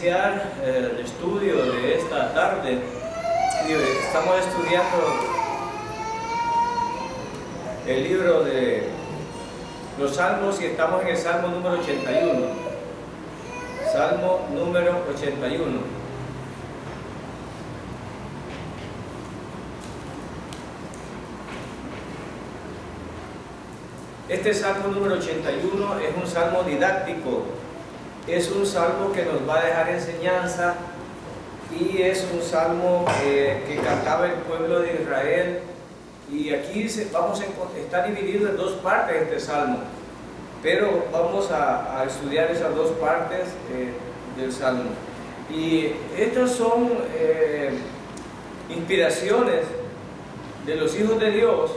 iniciar el estudio de esta tarde. Estamos estudiando el libro de los Salmos y estamos en el Salmo número 81. Salmo número 81. Este Salmo número 81 es un salmo didáctico, es un salmo que nos va a dejar enseñanza y es un salmo que cantaba el pueblo de Israel. Y aquí está dividido en dos partes este salmo, pero vamos a estudiar esas dos partes del salmo. Y estas son inspiraciones de los hijos de Dios,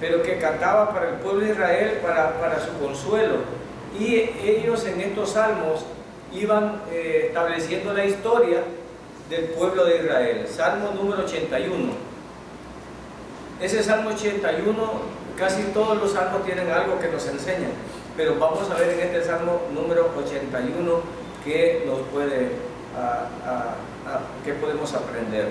pero que cantaba para el pueblo de Israel, para su consuelo. Y ellos en estos salmos iban estableciendo la historia del pueblo de Israel. Salmo número 81. Ese Salmo 81, casi todos los salmos tienen algo que nos enseñan, pero vamos a ver en este Salmo número 81 qué nos puede, qué podemos aprender.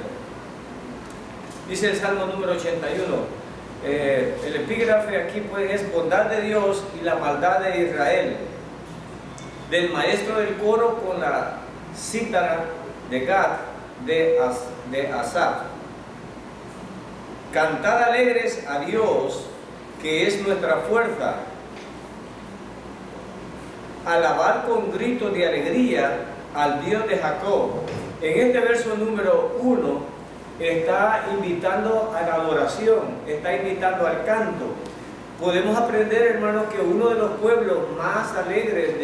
Dice el Salmo número 81. El epígrafe aquí pues es bondad de Dios y la maldad de Israel, del maestro del coro con la cítara de Gad de Asaf. Cantad alegres a Dios, que es nuestra fuerza. Alabad con gritos de alegría al Dios de Jacob. En este verso número 1 está invitando a la adoración, está invitando al canto. Podemos aprender, hermanos, que uno de los pueblos más alegres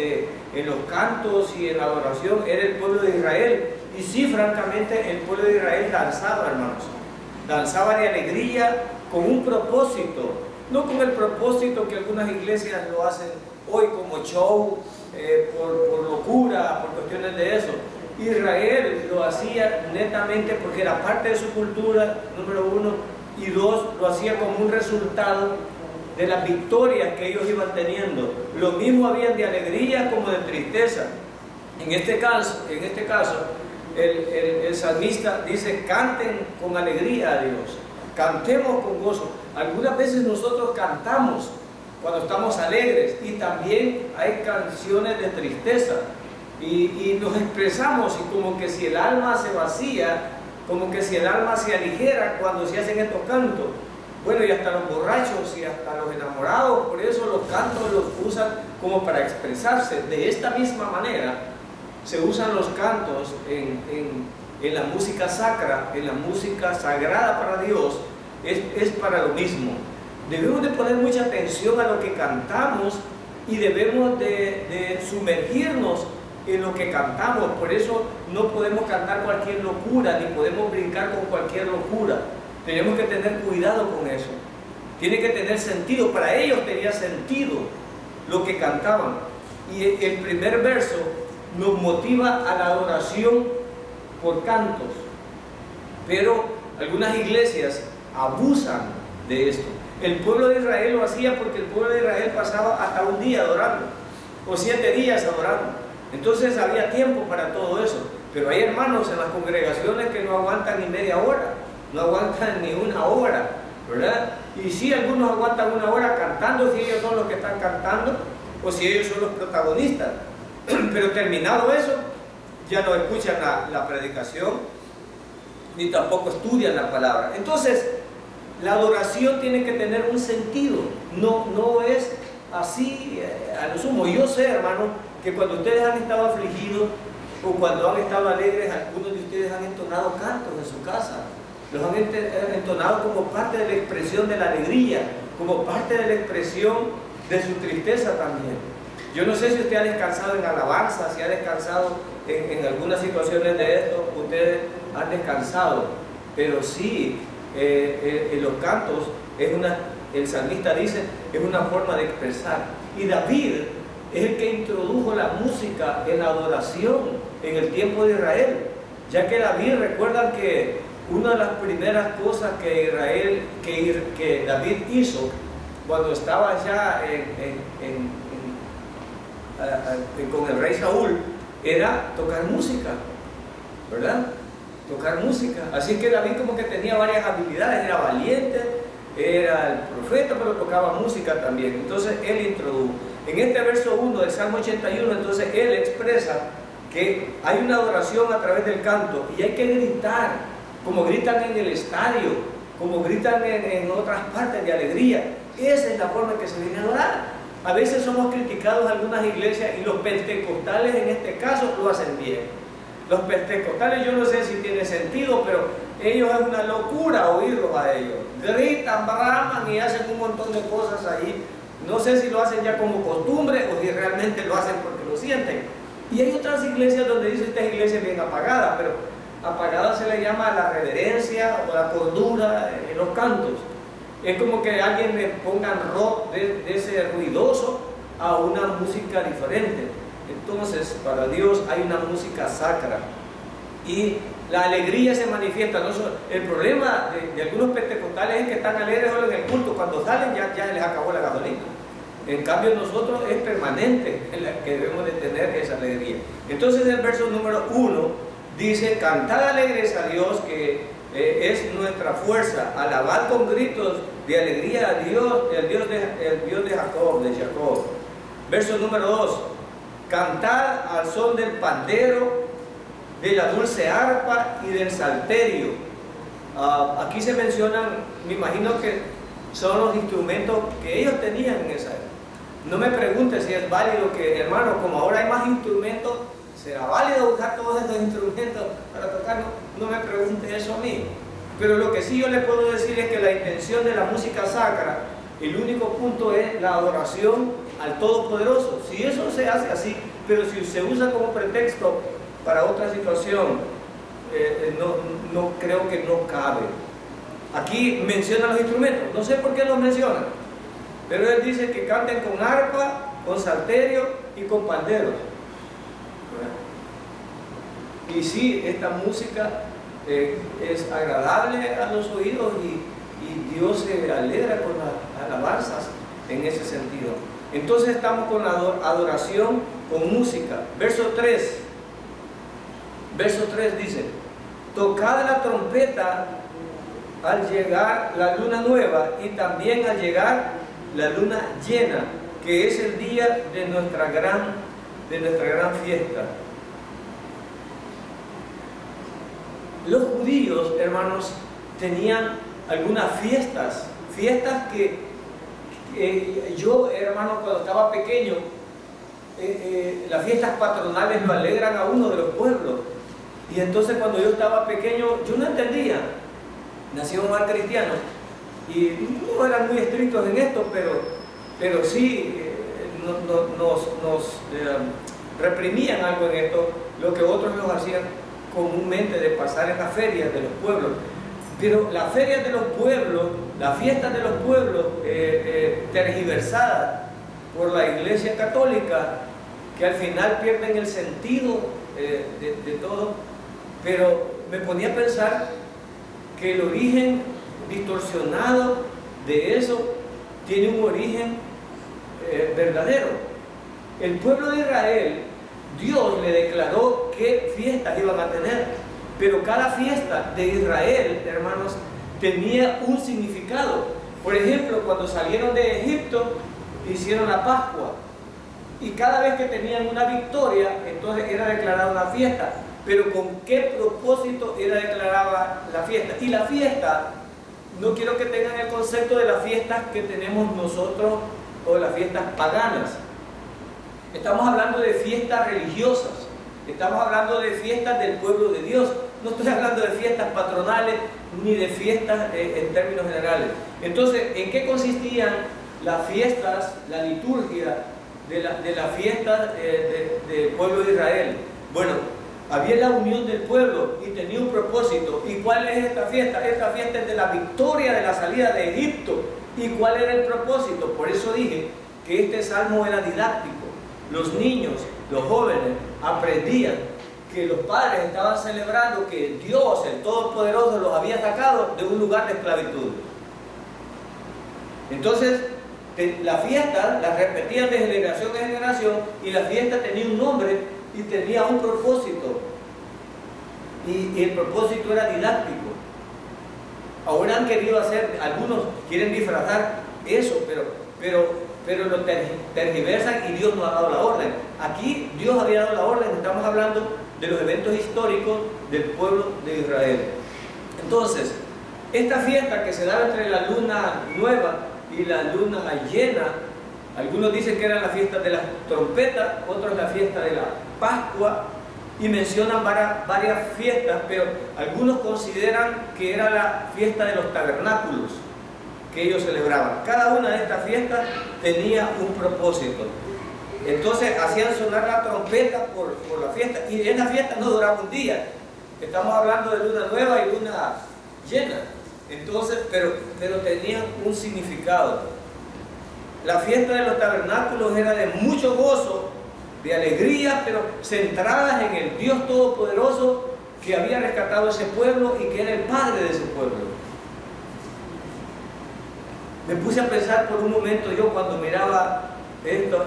en los cantos y en la adoración era el pueblo de Israel. Y sí, francamente, el pueblo de Israel danzaba, hermanos. Danzaba de alegría con un propósito, no con el propósito que algunas iglesias lo hacen hoy como show, por locura, por cuestiones de eso. Israel lo hacía netamente porque era parte de su cultura, número uno, y dos, lo hacía como un resultado de las victorias que ellos iban teniendo. Lo mismo habían de alegría como de tristeza. En este caso, el salmista dice: canten con alegría a Dios, cantemos con gozo. Algunas veces nosotros cantamos cuando estamos alegres y también hay canciones de tristeza. Y nos expresamos y como que si el alma se vacía, como que si el alma se aligera cuando se hacen estos cantos. Bueno, y hasta los borrachos y hasta los enamorados, por eso los cantos los usan como para expresarse. De esta misma manera se usan los cantos en la música sacra, en la música sagrada para Dios, es para lo mismo. Debemos de poner mucha atención a lo que cantamos y debemos de sumergirnos en lo que cantamos. Por eso no podemos cantar cualquier locura, ni podemos brincar con cualquier locura. Tenemos que tener cuidado con eso. Tiene que tener sentido. Para ellos tenía sentido lo que cantaban. Y el primer verso nos motiva a la adoración por cantos. Pero algunas iglesias abusan de esto. El pueblo de Israel lo hacía porque el pueblo de Israel pasaba hasta un día adorando, o 7 días adorando. Entonces había tiempo para todo eso. Pero hay hermanos en las congregaciones que no aguantan ni media hora, no aguantan ni una hora, ¿verdad? Y sí, algunos aguantan una hora cantando, si ellos son los que están cantando, o si ellos son los protagonistas. Pero terminado eso, ya no escuchan la predicación, ni tampoco estudian la palabra. Entonces, la adoración tiene que tener un sentido, no es así a lo sumo. Yo sé, hermano, que cuando ustedes han estado afligidos o cuando han estado alegres, algunos de ustedes han entonado cantos en su casa. Los han entonado como parte de la expresión de la alegría, como parte de la expresión de su tristeza también. Yo no sé si usted ha descansado en alabanza, si ha descansado en algunas situaciones de esto, ustedes han descansado, pero sí, en los cantos, el salmista dice, es una forma de expresar. Y David es el que introdujo la música en la adoración en el tiempo de Israel, ya que David, recuerdan que una de las primeras cosas que David hizo cuando estaba ya con el rey Saúl, era tocar música, ¿verdad? Tocar música. Así que David como que tenía varias habilidades, era valiente, era el profeta, pero tocaba música también. Entonces él introdujo. En este verso 1 del Salmo 81, entonces él expresa que hay una adoración a través del canto y hay que gritar, como gritan en el estadio, como gritan en otras partes de alegría. Esa es la forma en que se viene a adorar. A veces somos criticados en algunas iglesias y los pentecostales en este caso lo hacen bien. Los pentecostales, yo no sé si tiene sentido, pero ellos es una locura oírlos a ellos. Gritan, braman y hacen un montón de cosas ahí. No sé si lo hacen ya como costumbre o si realmente lo hacen porque lo sienten. Y hay otras iglesias donde dice esta iglesia bien apagada, pero apagada se le llama la reverencia o la cordura en los cantos. Es como que alguien le pongan rock de ese ruidoso a una música diferente. Entonces, para Dios hay una música sacra y la alegría se manifiesta. No solo, el problema de algunos pentecostales es que están alegres solo en el culto, cuando salen ya les acabó la gasolina. En cambio nosotros es permanente en la que debemos de tener esa alegría. Entonces el verso número 1 dice: cantad alegres a Dios, que es nuestra fuerza, alabad con gritos de alegría a Dios, el Dios de Jacob. Verso número 2: cantad al son del pandero, de la dulce arpa y del salterio. Aquí se mencionan, me imagino que son los instrumentos que ellos tenían en esa época. No me pregunte si es válido que, hermano, como ahora hay más instrumentos, ¿será válido usar todos esos instrumentos para tocar? No me pregunte eso a mí. Pero lo que sí yo le puedo decir es que la intención de la música sacra, el único punto es la adoración al Todopoderoso. Si eso se hace así, pero si se usa como pretexto para otra situación, no creo que no cabe. Aquí menciona los instrumentos, no sé por qué los menciona, pero él dice que canten con arpa, con salterio y con panderos. Y sí, esta música es agradable a los oídos y Dios se alegra con las alabanzas en ese sentido. Entonces estamos con la adoración con música. Verso 3 dice: tocad la trompeta al llegar la luna nueva y también al llegar la luna llena, que es el día de nuestra gran fiesta. Los judíos, hermanos, tenían algunas fiestas que yo, hermano, cuando estaba pequeño, las fiestas patronales lo alegran a uno de los pueblos. Y entonces cuando yo estaba pequeño, yo no entendía. Nací en un hogar cristiano y no eran muy estrictos en esto, pero sí nos reprimían algo en esto, lo que otros los hacían comúnmente de pasar en las ferias de los pueblos. Pero las ferias de los pueblos, las fiestas de los pueblos, tergiversadas por la Iglesia Católica, que al final pierden el sentido de todo, pero me ponía a pensar que el origen distorsionado de eso tiene un origen verdadero. El pueblo de Israel, Dios le declaró qué fiestas iban a tener, pero cada fiesta de Israel, hermanos, tenía un significado. Por ejemplo, cuando salieron de Egipto, hicieron la Pascua, y cada vez que tenían una victoria, entonces era declarada una fiesta. Pero ¿con qué propósito era declarada la fiesta? Y la fiesta, no quiero que tengan el concepto de las fiestas que tenemos nosotros o de las fiestas paganas. Estamos hablando de fiestas religiosas, estamos hablando de fiestas del pueblo de Dios. No estoy hablando de fiestas patronales ni de fiestas en términos generales. Entonces, ¿en qué consistían las fiestas, la liturgia de las fiestas del pueblo de Israel? Bueno, había la unión del pueblo y tenía un propósito. ¿Y cuál es esta fiesta? Esta fiesta es de la victoria de la salida de Egipto. ¿Y cuál era el propósito? Por eso dije que este salmo era didáctico. Los niños, los jóvenes, aprendían que los padres estaban celebrando que Dios, el Todopoderoso, los había sacado de un lugar de esclavitud. Entonces, la fiesta la repetían de generación en generación y la fiesta tenía un nombre y tenía un propósito. Y el propósito era didáctico. Ahora han querido hacer, algunos quieren disfrazar eso, pero lo tergiversan y Dios no ha dado la orden. Aquí Dios había dado la orden, estamos hablando de los eventos históricos del pueblo de Israel. Entonces, esta fiesta que se daba entre la luna nueva y la luna llena, algunos dicen que era la fiesta de las trompetas, otros la fiesta de la Pascua, y mencionan varias fiestas, pero algunos consideran que era la fiesta de los tabernáculos que ellos celebraban. Cada una de estas fiestas tenía un propósito. Entonces hacían sonar la trompeta por la fiesta, y en la fiesta no duraba un día. Estamos hablando de luna nueva y luna llena. Entonces, pero tenían un significado. La fiesta de los tabernáculos era de mucho gozo, de alegría, pero centradas en el Dios Todopoderoso que había rescatado ese pueblo y que era el Padre de ese pueblo. Me puse a pensar por un momento yo cuando miraba esto,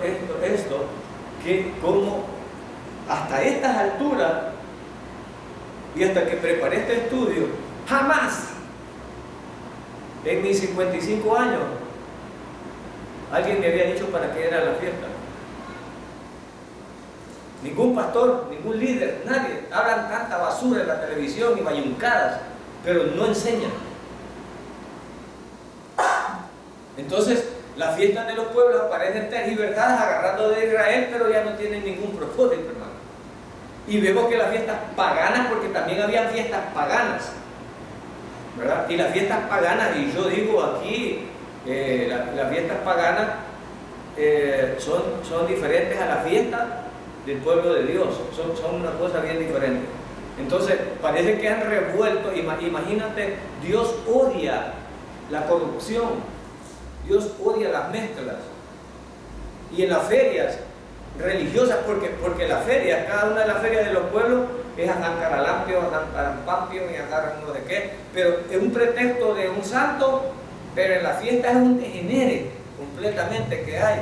que como hasta estas alturas y hasta que preparé este estudio, jamás en mis 55 años alguien me había dicho para qué era la fiesta. Ningún pastor, ningún líder, nadie. Hablan tanta basura en la televisión y bayuncadas, pero no enseñan. Entonces, las fiestas de los pueblos aparecen tergiversadas, agarrando de Israel, pero ya no tienen ningún propósito, hermano. Y vemos que las fiestas paganas, porque también había fiestas paganas, ¿verdad? Y las fiestas paganas, y yo digo aquí, las fiestas paganas son diferentes a la fiesta del pueblo de Dios, son una cosa bien diferente. Entonces, parece que han revuelto. Imagínate, Dios odia la corrupción, Dios odia las mezclas. Y en las ferias religiosas, porque las ferias, cada una de las ferias de los pueblos es a San Caralampio, a San Carampapio y a San no sé qué, pero es un pretexto de un santo, pero en la fiesta es un degenere completamente que hay.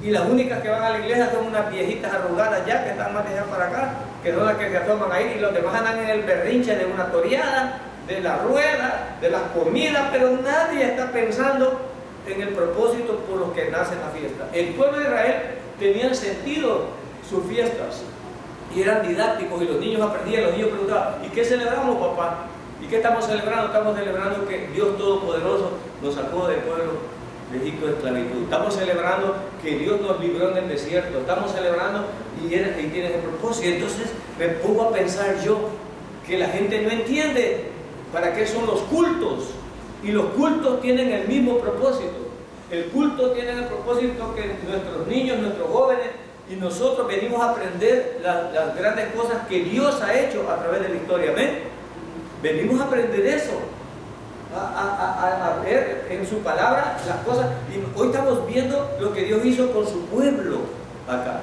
Y las únicas que van a la iglesia son unas viejitas arrugadas ya, que están más de allá para acá, que son las que se asoman ahí, y los demás andan en el berrinche de una toreada, de la rueda, de las comidas, pero nadie está pensando en el propósito por los que nace la fiesta. El pueblo de Israel tenía sentido sus fiestas, y eran didácticos, y los niños aprendían, los niños preguntaban, ¿y qué celebramos, papá? ¿Y qué estamos celebrando? Estamos celebrando que Dios Todopoderoso nos sacó del pueblo de Egipto de esclavitud. Estamos celebrando que Dios nos libró en el desierto. Estamos celebrando y tiene ese propósito. Entonces me pongo a pensar yo que la gente no entiende para qué son los cultos. Y los cultos tienen el mismo propósito. El culto tiene el propósito que nuestros niños, nuestros jóvenes y nosotros venimos a aprender las grandes cosas que Dios ha hecho a través de la historia. ¿Ven? Venimos a aprender eso. A ver en su palabra las cosas, y hoy estamos viendo lo que Dios hizo con su pueblo acá.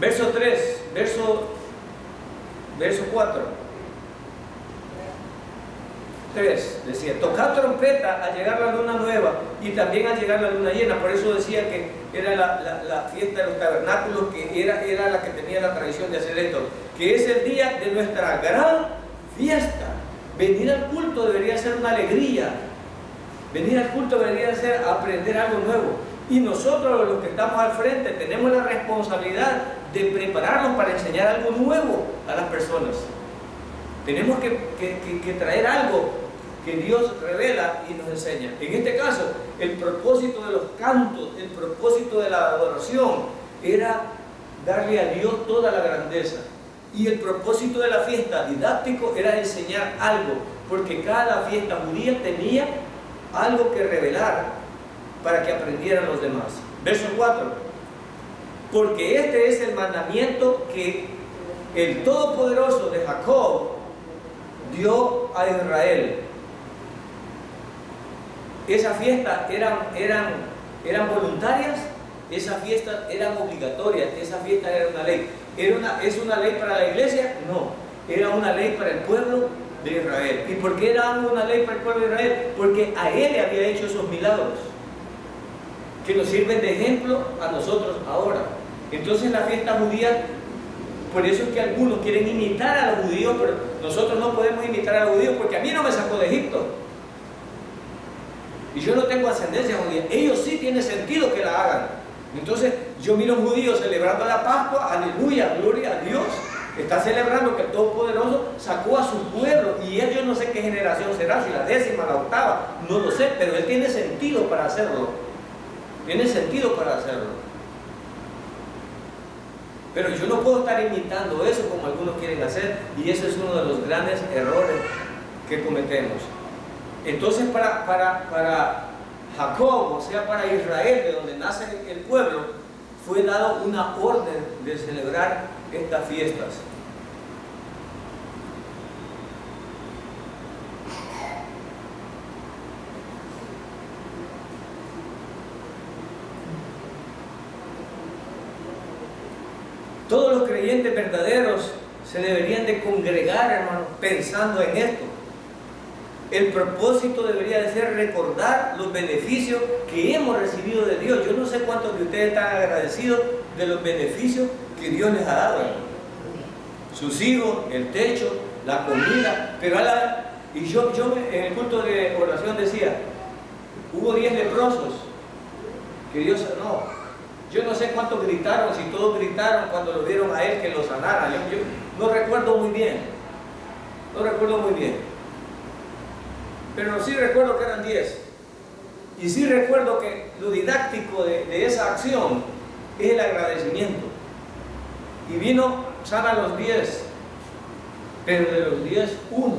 Verso 3, verso 4. 3 decía, tocad trompeta al llegar la luna nueva y también al llegar la luna llena. Por eso decía que era la fiesta de los tabernáculos, que era la que tenía la tradición de hacer esto, que es el día de nuestra gran fiesta. Venir al culto debería ser una alegría. Venir al culto debería ser aprender algo nuevo. Y nosotros, los que estamos al frente, tenemos la responsabilidad de prepararnos para enseñar algo nuevo a las personas. Tenemos que traer algo que Dios revela y nos enseña. En este caso, el propósito de los cantos, el propósito de la adoración era darle a Dios toda la grandeza. Y el propósito de la fiesta didáctico era enseñar algo, porque cada fiesta judía tenía algo que revelar para que aprendieran los demás. Verso 4. Porque este es el mandamiento que el Todopoderoso de Jacob dio a Israel. Esas fiestas eran voluntarias, esas fiestas eran obligatorias, esa fiesta era una ley. ¿Es una ley para la iglesia? No, era una ley para el pueblo de Israel. ¿Y por qué era una ley para el pueblo de Israel? Porque a él le había hecho esos milagros que nos sirven de ejemplo a nosotros ahora. Entonces la fiesta judía, por eso es que algunos quieren imitar a los judíos, pero nosotros no podemos imitar a los judíos porque a mí no me sacó de Egipto. Y yo no tengo ascendencia judía. Ellos sí tiene sentido que la hagan. Entonces yo miro a un judío celebrando la Pascua, aleluya, gloria a Dios. Está celebrando que el Todopoderoso sacó a su pueblo. Y él, yo no sé qué generación será, si la 10ª, la 8ª, no lo sé, pero él tiene sentido para hacerlo. Tiene sentido para hacerlo. Pero yo no puedo estar imitando eso como algunos quieren hacer, y ese es uno de los grandes errores que cometemos. Entonces para Jacob, o sea para Israel, de donde nace el pueblo, fue dado una orden de celebrar estas fiestas. Todos los creyentes verdaderos se deberían de congregar, hermanos, pensando en esto. El propósito debería de ser recordar los beneficios que hemos recibido de Dios. Yo no sé cuántos de ustedes están agradecidos de los beneficios que Dios les ha dado. Sus hijos, el techo, la comida. Pero yo en el culto de oración decía, hubo 10 leprosos que Dios sanó. Yo no sé cuántos gritaron, si todos gritaron cuando lo vieron a él que lo sanara. Yo no recuerdo muy bien. No recuerdo muy bien. Pero sí recuerdo que eran 10. Y sí recuerdo que lo didáctico de esa acción es el agradecimiento. Y vino, sana a los 10. Pero de los 10, uno.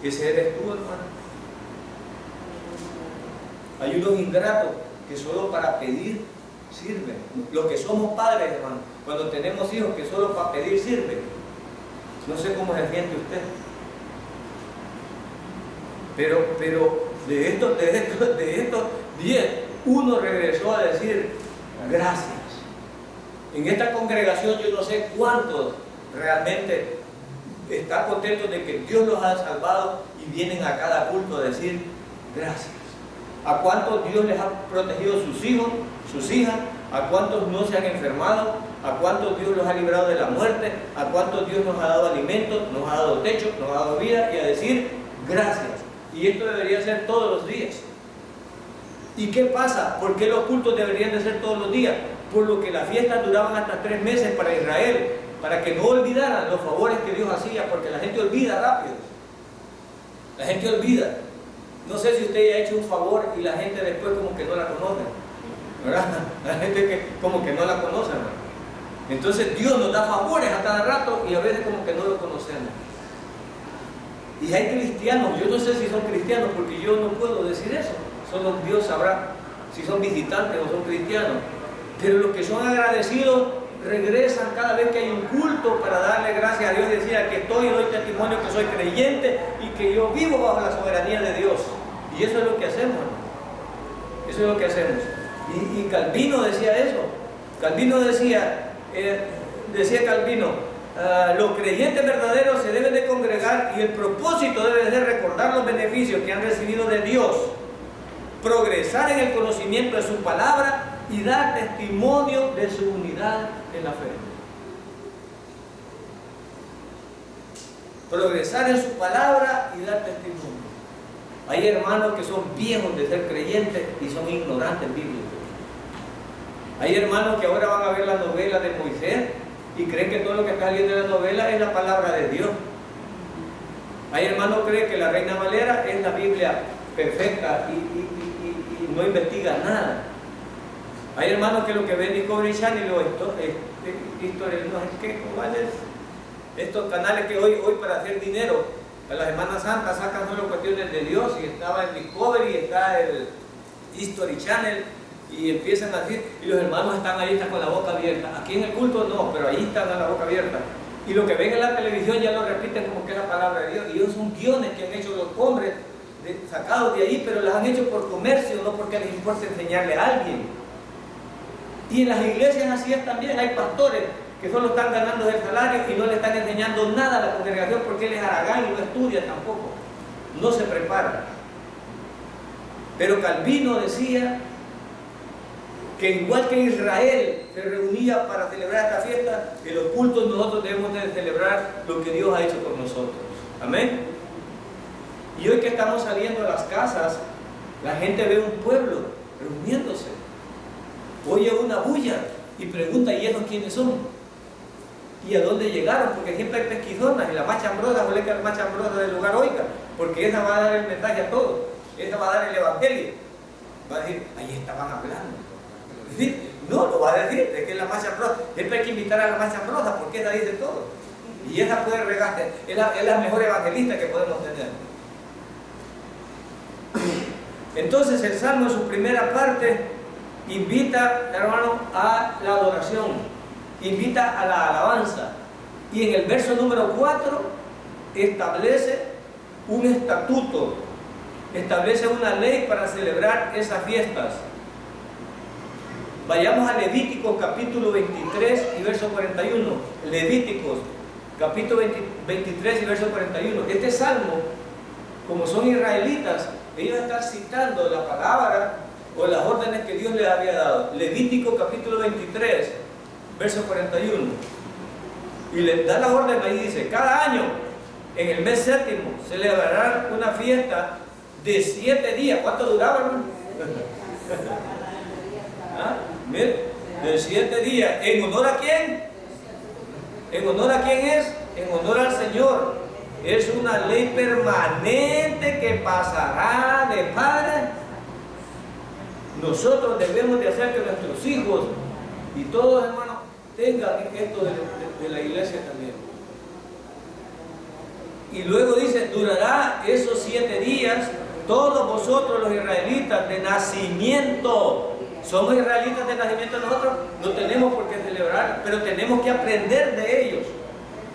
Ese eres tú, hermano. Hay unos ingratos que solo para pedir sirven. Los que somos padres, hermano, cuando tenemos hijos que solo para pedir sirven. No sé cómo se siente usted. Pero de estos 10, uno regresó a decir gracias. En esta congregación yo no sé cuántos realmente están contentos de que Dios los ha salvado y vienen a cada culto a decir gracias. ¿A cuántos Dios les ha protegido sus hijos, sus hijas? ¿A cuántos no se han enfermado? ¿A cuántos Dios los ha librado de la muerte? ¿A cuántos Dios nos ha dado alimento, nos ha dado techo, nos ha dado vida? Y a decir gracias. Y esto debería ser todos los días. ¿Y qué pasa? ¿Por qué los cultos deberían de ser todos los días? Por lo que las fiestas duraban hasta 3 meses para Israel, para que no olvidaran los favores que Dios hacía, porque la gente olvida rápido. La gente olvida. No sé si usted ya ha hecho un favor y la gente después como que no la conoce, ¿verdad? La gente que como que no la conoce, ¿verdad? Entonces Dios nos da favores a cada rato y a veces como que no lo conocemos. Y hay cristianos, yo no sé si son cristianos porque yo no puedo decir eso, solo Dios sabrá si son visitantes o son cristianos, pero los que son agradecidos regresan cada vez que hay un culto para darle gracias a Dios y decir aquí estoy y doy testimonio que soy creyente y que yo vivo bajo la soberanía de Dios. Y eso es lo que hacemos, ¿no? Eso es lo que hacemos. Y Calvino decía eso. Calvino decía Calvino, los creyentes verdaderos se deben de congregar y el propósito debe de ser recordar los beneficios que han recibido de Dios, progresar en el conocimiento de su palabra y dar testimonio de su unidad en la fe. Progresar en su palabra y dar testimonio. Hay hermanos que son viejos de ser creyentes y son ignorantes bíblicos. Hay hermanos que ahora van a ver la novela de Moisés y creen que todo lo que está saliendo de la novela es la palabra de Dios. Hay hermanos que creen que la Reina Valera es la Biblia perfecta y no investiga nada. Hay hermanos que lo que ven Discovery Channel o estos canales que hoy para hacer dinero, a la Semana Santa sacan solo cuestiones de Dios, y estaba el Discovery, está el History Channel, y empiezan a decir, y los hermanos están ahí, están con la boca abierta. Aquí en el culto no, pero ahí están con la boca abierta. Y lo que ven en la televisión ya lo repiten como que es la palabra de Dios. Y ellos son guiones que han hecho los hombres sacados de ahí, pero los han hecho por comercio, no porque les importa enseñarle a alguien. Y en las iglesias así es también. Hay pastores que solo están ganando el salario y no le están enseñando nada a la congregación porque él es haragán y no estudia tampoco. No se prepara. Pero Calvino decía que igual que Israel se reunía para celebrar esta fiesta, en los cultos nosotros debemos de celebrar lo que Dios ha hecho por nosotros. Amén. Y hoy que estamos saliendo a las casas, la gente ve un pueblo reuniéndose, oye una bulla y pregunta: ¿y esos quiénes son? ¿Y a dónde llegaron? Porque siempre hay pesquizonas y la más chambrosa, o la más chambrosa del lugar, oiga, porque esa va a dar el mensaje a todos, esa va a dar el evangelio, va a decir: ahí estaban hablando. ¿Sí? No, lo va a decir, es que es la más chambrosa, siempre hay que invitar a la más chambrosa porque esa dice todo, y esa puede regar, es la mejor evangelista que podemos tener. Entonces el Salmo en su primera parte invita, hermano, a la adoración, invita a la alabanza, y en el verso número 4 establece un estatuto, establece una ley para celebrar esas fiestas. Vayamos a Levítico capítulo 23 y verso 41. Levíticos capítulo 23 y verso 41. Este salmo, como son israelitas, ellos están citando la palabra o las órdenes que Dios les había dado. Levítico capítulo 23, verso 41. Y les da la orden ahí, dice: cada año, en el mes séptimo, celebrarán una fiesta de 7 días. ¿Cuánto duraban? ¿Ah? De 7 días. ¿En honor a quién? ¿En honor a quién es? En honor al Señor. Es una ley permanente que pasará de padre. Nosotros debemos de hacer que nuestros hijos y todos, hermanos, tengan esto de la iglesia también. Y luego dice: durará esos 7 días todos vosotros los israelitas de nacimiento. ¿Somos israelitas de nacimiento nosotros? No tenemos por qué celebrar, pero tenemos que aprender de ellos.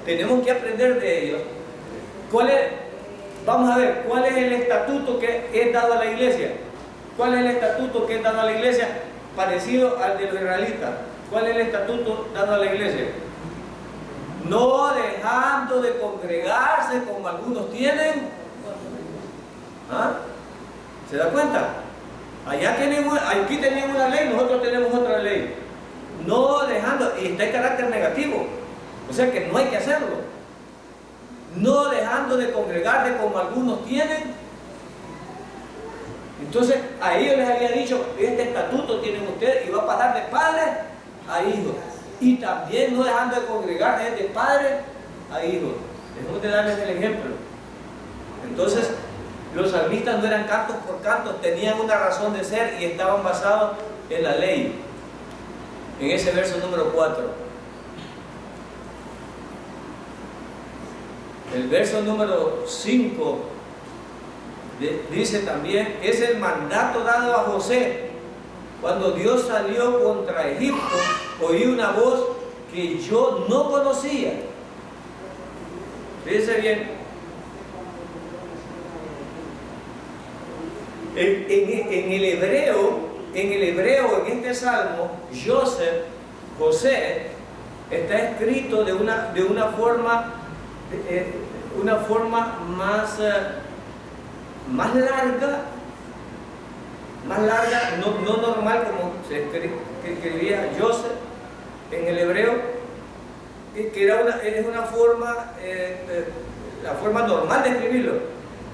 Tenemos que aprender de ellos. Vamos a ver, ¿cuál es el estatuto que es dado a la iglesia? ¿Cuál es el estatuto que es dado a la iglesia? Parecido al de los israelitas. ¿Cuál es el estatuto dado a la iglesia? No dejando de congregarse como algunos tienen. ¿Ah? ¿Se da cuenta? Aquí tenemos una ley, nosotros tenemos otra ley. No dejando, y está en carácter negativo, o sea que no hay que hacerlo. No dejando de congregarse como algunos tienen. Entonces a ellos les había dicho: este estatuto tienen ustedes y va a pasar de padre a hijo. Y también no dejando de congregarse de padre a hijo. Dejemos de darles el ejemplo. Entonces los salmistas no eran cantos por cantos, tenían una razón de ser y estaban basados en la ley. En ese verso número 4. El verso número 5 dice también: es el mandato dado a José. Cuando Dios salió contra Egipto, oí una voz que yo no conocía. Fíjense bien. En el hebreo, en este salmo, José, está escrito de una forma más larga, no normal como se escribía Joseph en el hebreo, que es una forma, la forma normal de escribirlo.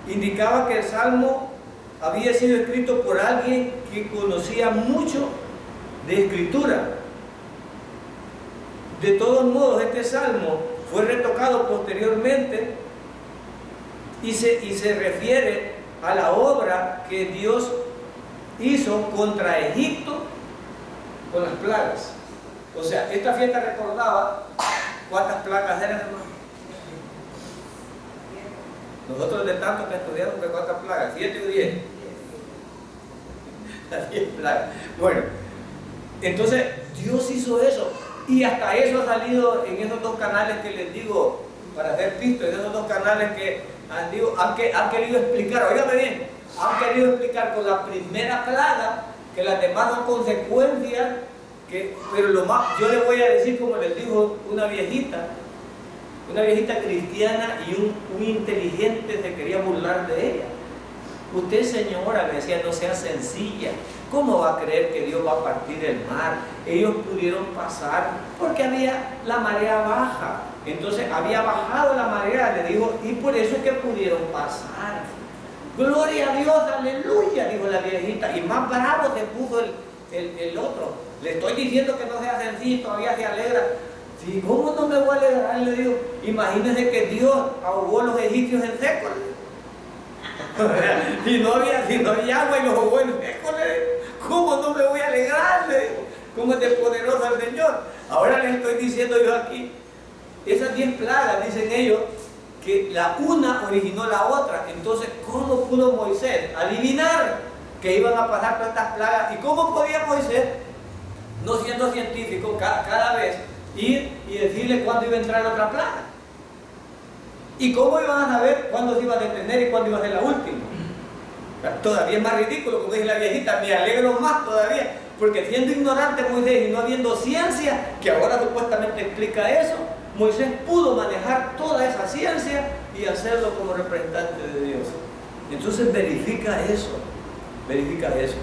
Indicaba que el salmo había sido escrito por alguien que conocía mucho de escritura. De todos modos, este salmo fue retocado posteriormente y se refiere a la obra que Dios hizo contra Egipto con las plagas. O sea, esta fiesta recordaba cuántas plagas eran, hermano. Nosotros de tanto que estudiamos, ¿cuántas plagas? 7 o 10. Las 10 plagas. Bueno, entonces Dios hizo eso. Y hasta eso ha salido en esos 2 canales que les digo, para hacer pisto, en esos 2 canales que han querido explicar, óigame bien, han querido explicar con la primera plaga que las demás son consecuencias, pero yo les voy a decir como les dijo una viejita cristiana, y un inteligente se quería burlar de ella. Usted, señora, me decía, no sea sencilla. ¿Cómo va a creer que Dios va a partir el mar? Ellos pudieron pasar porque había la marea baja. Entonces había bajado la marea, le dijo, y por eso es que pudieron pasar. Gloria a Dios, aleluya, dijo la viejita. Y más bravo se puso el otro. Le estoy diciendo que no sea sencillo, todavía se alegra. Sí, ¿cómo no me voy a alegrar? Le digo, imagínense que Dios ahogó a los egipcios en seco. si no había agua y los ahogó en seco, ¿cómo no me voy a alegrar? ¿Cómo es de poderoso el Señor? Ahora les estoy diciendo yo aquí, esas 10 plagas, dicen ellos, que la una originó la otra. Entonces, ¿cómo pudo Moisés adivinar que iban a pasar todas estas plagas? ¿Y cómo podía Moisés, no siendo científico, cada vez ir y decirle cuándo iba a entrar otra plaga? ¿Y cómo iban a saber cuándo se iba a detener y cuándo iba a ser la última? Todavía es más ridículo, como dice la viejita, me alegro más todavía, porque siendo ignorante Moisés y no habiendo ciencia, que ahora supuestamente explica eso, Moisés pudo manejar toda esa ciencia y hacerlo como representante de Dios. Entonces verifica eso, verifica eso.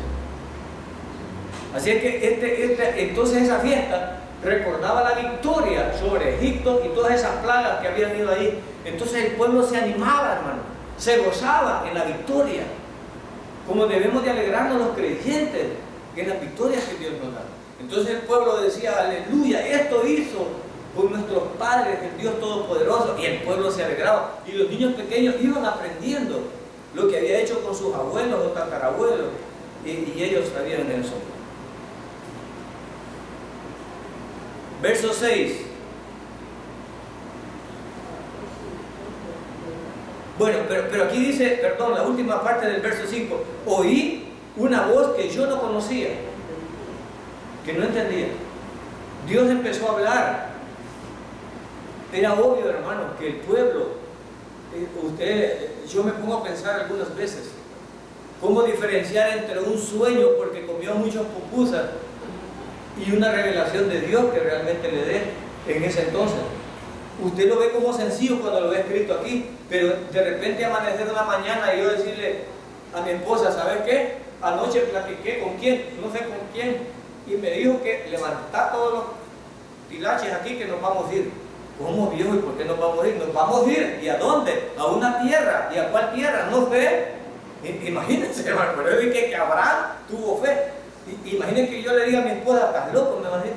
Así es que entonces esa fiesta recordaba la victoria sobre Egipto y todas esas plagas que habían ido ahí. Entonces el pueblo se animaba, hermano, se gozaba en la victoria, como debemos de alegrarnos los creyentes en las victorias que Dios nos da. Entonces el pueblo decía, aleluya, esto hizo con nuestros padres, el Dios Todopoderoso, y el pueblo se alegraba, y los niños pequeños iban aprendiendo lo que había hecho con sus abuelos o tatarabuelos, y ellos sabían eso. Verso 6. Bueno, pero aquí dice, perdón, la última parte del verso 5, oí una voz que yo no conocía, que no entendía. Dios empezó a hablar. Era obvio, hermano, que el pueblo, yo me pongo a pensar algunas veces, cómo diferenciar entre un sueño porque comió muchas pupusas y una revelación de Dios que realmente le dé en ese entonces. Usted lo ve como sencillo cuando lo ve escrito aquí, pero de repente amanecer una mañana y yo decirle a mi esposa, ¿sabes qué? Anoche platiqué con quién, no sé con quién, y me dijo que levantá todos los tilaches aquí que nos vamos a ir. ¿Cómo, viejo? ¿Y por qué nos vamos a ir? Nos vamos a ir. ¿Y a dónde? A una tierra. ¿Y a cuál tierra? No sé. Imagínense, hermano, pero es que Abraham tuvo fe. Imagínense que yo le diga a mi esposa, estás loco, me va a decir.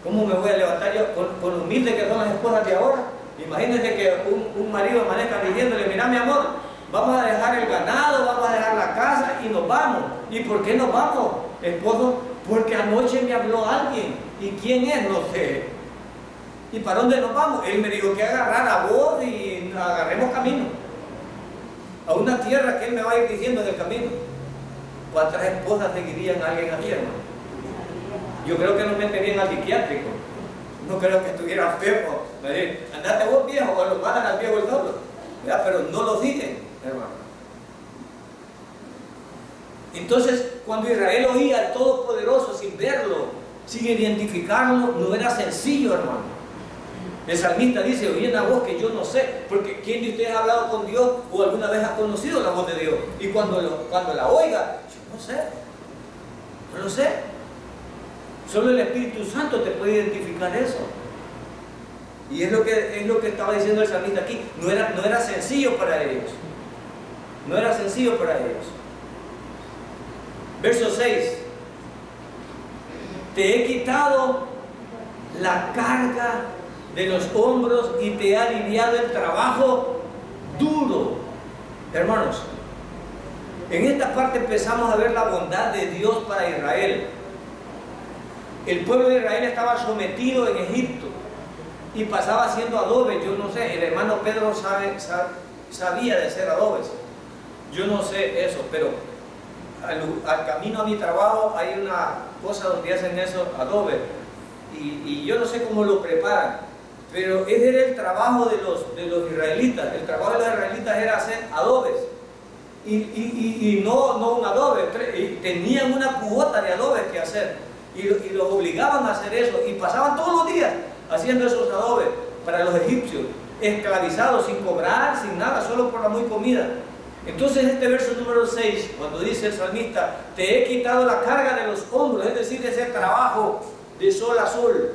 ¿Cómo me voy a levantar yo con lo humilde que son las esposas de ahora? Imagínense que un marido amanezca diciéndole, mira mi amor, vamos a dejar el ganado, vamos a dejar la casa y nos vamos. ¿Y por qué nos vamos, esposo? Porque anoche me habló alguien. ¿Y quién es? No sé. ¿Y para dónde nos vamos? Él me dijo que agarrara voz y agarremos camino a una tierra que él me va a ir diciendo en el camino. ¿Cuántas esposas seguirían a alguien así, hermano? Yo creo que nos meterían al psiquiátrico. No creo que estuviera enfermo. Andate vos, viejo, o lo mandan al viejo el solo. Pero no lo siguen, hermano. Entonces, cuando Israel oía al Todopoderoso sin verlo, sin identificarlo, no era sencillo, hermano. El salmista dice, oí una voz que yo no sé, porque ¿quién de ustedes ha hablado con Dios o alguna vez ha conocido la voz de Dios? Y cuando la oiga, yo no sé, no lo sé. Solo el Espíritu Santo te puede identificar eso. Y es lo que estaba diciendo el salmista aquí. No era sencillo para ellos. No era sencillo para ellos. Verso 6. Te he quitado la carga de los hombros y te he aliviado el trabajo duro. Hermanos, en esta parte empezamos a ver la bondad de Dios para Israel. El pueblo de Israel estaba sometido en Egipto y pasaba haciendo adobes. Yo no sé, el hermano Pedro sabía de hacer adobes. Yo no sé eso, pero al camino a mi trabajo hay una cosa donde hacen esos adobes y yo no sé cómo lo preparan, pero ese era el trabajo de los israelitas. El trabajo de los israelitas era hacer adobes y no un adobe, tenían una cuota de adobes que hacer. Y los obligaban a hacer eso y pasaban todos los días haciendo esos adobes para los egipcios, esclavizados, sin cobrar, sin nada, solo por la muy comida. Entonces este verso número 6, cuando dice el salmista, te he quitado la carga de los hombros, es decir, ese trabajo de sol a sol.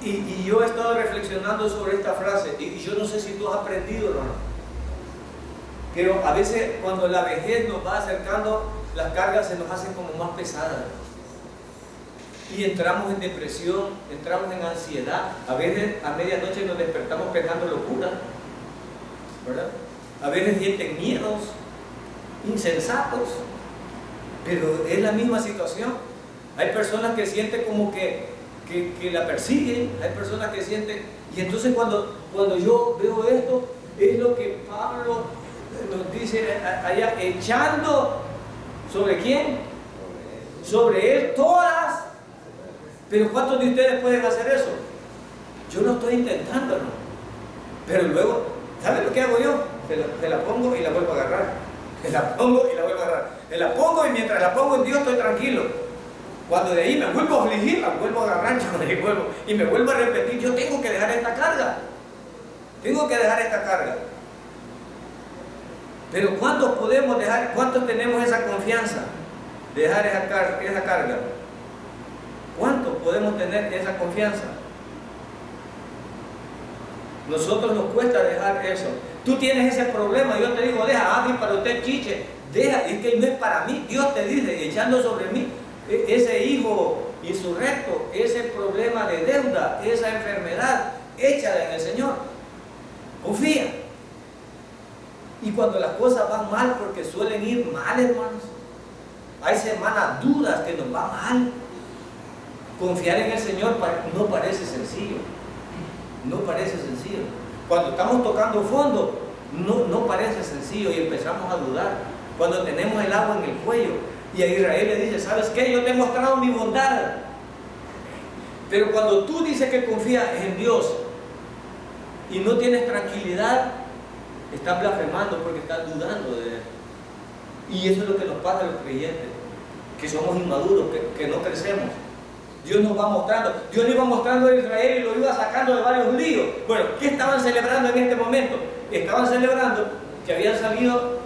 Y yo he estado reflexionando sobre esta frase, y yo no sé si tú has aprendido, hermano, pero a veces cuando la vejez nos va acercando, las cargas se nos hacen como más pesadas. Y entramos en depresión, entramos en ansiedad. A veces a medianoche nos despertamos pensando locura, ¿verdad? A veces sienten miedos insensatos, pero es la misma situación. Hay personas que sienten como que la persiguen, hay personas que sienten, y entonces cuando yo veo esto, es lo que Pablo nos dice allá, echando ¿sobre quién? Sobre él todas. Pero ¿cuántos de ustedes pueden hacer eso? Yo lo estoy intentando, ¿no? Pero luego, ¿saben lo que hago yo? Se la pongo y la vuelvo a agarrar. Se la pongo y la vuelvo a agarrar. Se la pongo y mientras la pongo en Dios estoy tranquilo. Cuando de ahí me vuelvo a afligir, la vuelvo a agarrar y me vuelvo a repetir, yo tengo que dejar esta carga. Tengo que dejar esta carga. Pero ¿cuántos podemos dejar, cuántos tenemos esa confianza de dejar esa carga? ¿Cuántos podemos tener esa confianza? Nosotros nos cuesta dejar eso. Tú tienes ese problema, yo te digo, deja, para usted chiche, deja, es que no es para mí. Dios te dice, echando sobre mí ese hijo insurrecto, ese problema de deuda, esa enfermedad, échala en el Señor. Confía. Y cuando las cosas van mal, porque suelen ir mal, hermanos, hay semanas duras que nos va mal. Confiar en el Señor no parece sencillo. No parece sencillo. Cuando estamos tocando fondo, no parece sencillo y empezamos a dudar. Cuando tenemos el agua en el cuello y a Israel le dice, ¿sabes qué? Yo te he mostrado mi bondad. Pero cuando tú dices que confías en Dios y no tienes tranquilidad, estás blasfemando porque estás dudando de Él. Y eso es lo que nos pasa a los creyentes, que somos inmaduros, que no crecemos. Dios nos va mostrando. Dios le iba mostrando a Israel y lo iba sacando de varios líos. Bueno, ¿qué estaban celebrando en este momento? Estaban celebrando que habían salido,